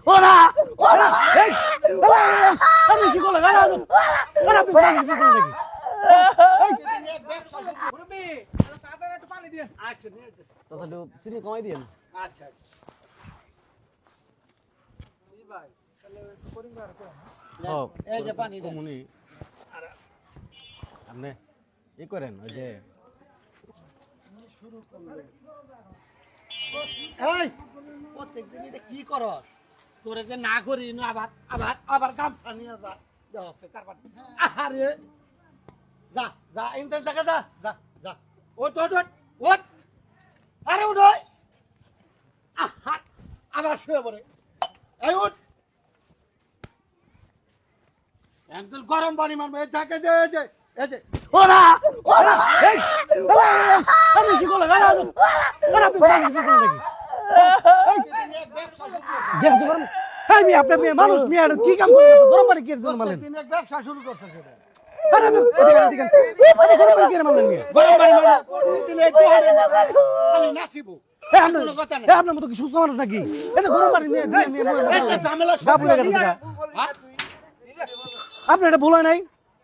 ওরা ওরা এই আমি কি করলাম গানা গানা আপনি গানা কি করলেন নাকি এক ব্যবসা মুরব্বি সাদা একটু পানি দিন আচ্ছা নিয়ে যাচ্ছি চাচা একটু চিনি কমাই দিয়েন আচ্ছা আচ্ছা এই ভাই তাহলে করিং বার করো এই যে পানি দেন মুনি আপনি ই করেন ওই যে শুরু করলেন এই প্রত্যেকদিন এটা কি করো তোরে যে না করি না আবার আবার আবার গামছা নিয়ে যা দেওয়া আছে কারবার আরে যা যা ইনতে জায়গা যা যা যা ওট ওট ওট ওট আরে উঠ ওই আহা আবার শুয়ে পড়ে এই উঠ একদম গরম পানি মারবে এই থাকে যে এই যে ওরা ওরা এই আমি কি করলাম গানা গানা আপনি গানা কি করলেন নাকি এক ব্যবসা শুরু করছে দেখতে পারেন এই মি আপনি মেয়ে মানুষ মেয়ে কি কাম করেন গরম পানি কি এর জন্য মারলেন প্রত্যেকদিন এক ব্যবসা শুরু করছে সেটা আরে আমি এদিকে আপনি গরম পানি কি এর মারলেন মেয়ে গরম পানি মারবে প্রত্যেকদিন এই দুয়ারে খালি নাচিবো কোনো কথা নাই আপনার মতো কি সুস্থ মানুষ নাকি এটা গরম পানি নিয়ে একটা ঝামেলা গা পুড়ে গেছে গা। আপনার এটা ভুল হয় নাই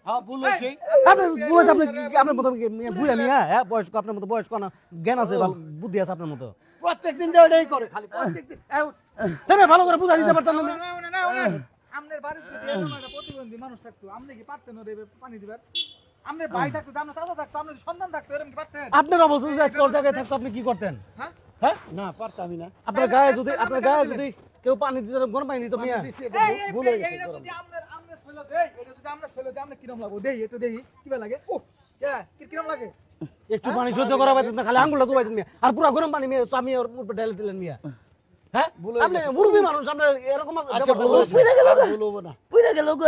হ্যাঁ বলেছি আপনি বলেছে আপনি আপনার মতো বুঝে আমি হ্যাঁ বয়স্ক আপনার মতো বয়স্ক না জ্ঞান আছে ভালো বুদ্ধি আছে আপনার মতো প্রত্যেকদিন যে ওটাই করে খালি প্রত্যেকদিন তুমি ভালো করে বুঝা দিতে পারতাম না আমনের বাড়িতে এরকম একটা প্রতিবন্ধী মানুষ থাকতো আপনি কি পারতেন ওরে পানি দিবার আমনের ভাই থাকতো আপনার চাচা থাকতো আপনার সন্তান থাকতো এরকম কি পারতেন আপনার অবস্থা যদি আজকে ওর জায়গায় থাকতো আপনি কি করতেন হ্যাঁ হ্যাঁ না পারতামই না আপনার গায়ে যদি কেউ পানি দিতে গরম পানি দিত মিয়া ভুল হয়ে গেছে এইটা যদি আমনের ফেলে দেই এটা যদি আমরা ফেলে দেই আমরা কিরম লাগবো দেই একটু দেই কিবা লাগে ও কিরম লাগে একটু পানি সহ্য করা পাইতেন না খালি আঙ্গুলটা চুবাইতেন মিয়া আর পুরো গরম পানি মিয়া আমি ওর উপর ঢেলে দিলেন মিয়া হ্যাঁ আপনি মুরবি মানুষ আপনার এরকম আচ্ছা বলবো না পুরা গেল গো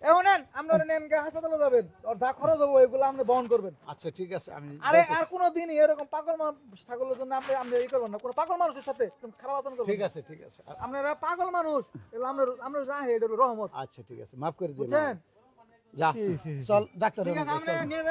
এমন নেন আপনারা নেন গে হাসপাতালে যাবেন আর যা খরচ হবে এগুলো আপনি বহন করবেন আচ্ছা ঠিক আছে আমি আরে আর কোনোদিন এরকম পাগল ছাগলের জন্য আপনি এই করবেন না কোনো পাগল মানুষের সাথে এরকম খারাপ আচরণ করবেন ঠিক না। আছে ঠিক আছে আপনারা পাগল মানুষ এগুলো আমরা যা হে এটা হলো রহমত আচ্ছা ঠিক আছে মাফ করে দিন বুঝছেন যা চল ডাক্তার ঠিক আছে আমরা নিয়ে